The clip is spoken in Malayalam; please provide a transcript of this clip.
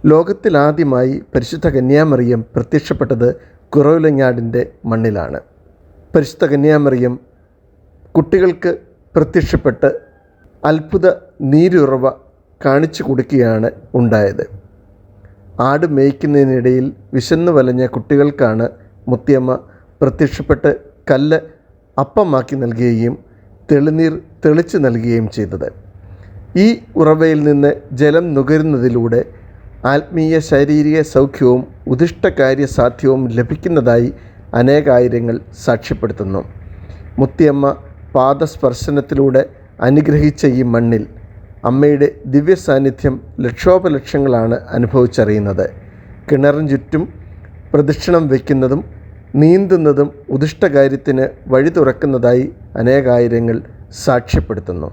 ലോകത്തിലാദ്യമായി പരിശുദ്ധ കന്യാമറിയം പ്രത്യക്ഷപ്പെട്ടത് കുറവിലങ്ങാടിൻ്റെ മണ്ണിലാണ്. പരിശുദ്ധ കന്യാമറിയം കുട്ടികൾക്ക് പ്രത്യക്ഷപ്പെട്ട് അത്ഭുത നീരുറവ കാണിച്ചു കൊടുക്കുകയാണ് ഉണ്ടായത്. ആട് മേയ്ക്കുന്നതിനിടയിൽ വിശന്നു വലഞ്ഞ കുട്ടികൾക്കാണ് മുത്തിയമ്മ പ്രത്യക്ഷപ്പെട്ട് കല്ല് അപ്പമാക്കി നൽകുകയും തെളിനീർ തെളിച്ച് നൽകുകയും ചെയ്തത്. ഈ ഉറവയിൽ നിന്ന് ജലം നുകരുന്നതിലൂടെ ആത്മീയ ശാരീരിക സൗഖ്യവും ഉദിഷ്ടകാര്യ സാധ്യവും ലഭിക്കുന്നതായി അനേകായിരങ്ങൾ സാക്ഷ്യപ്പെടുത്തുന്നു. മുത്തിയമ്മ പാദസ്പർശനത്തിലൂടെ അനുഗ്രഹിച്ച ഈ മണ്ണിൽ അമ്മയുടെ ദിവ്യ സാന്നിധ്യം ലക്ഷോപലക്ഷങ്ങളാണ് അനുഭവിച്ചറിയുന്നത്. കിണറിന് ചുറ്റും പ്രദക്ഷിണം വയ്ക്കുന്നതും നീന്തുന്നതും ഉദിഷ്ടകാര്യത്തിന് വഴി തുറക്കുന്നതായി അനേകായിരങ്ങൾ സാക്ഷ്യപ്പെടുത്തുന്നു.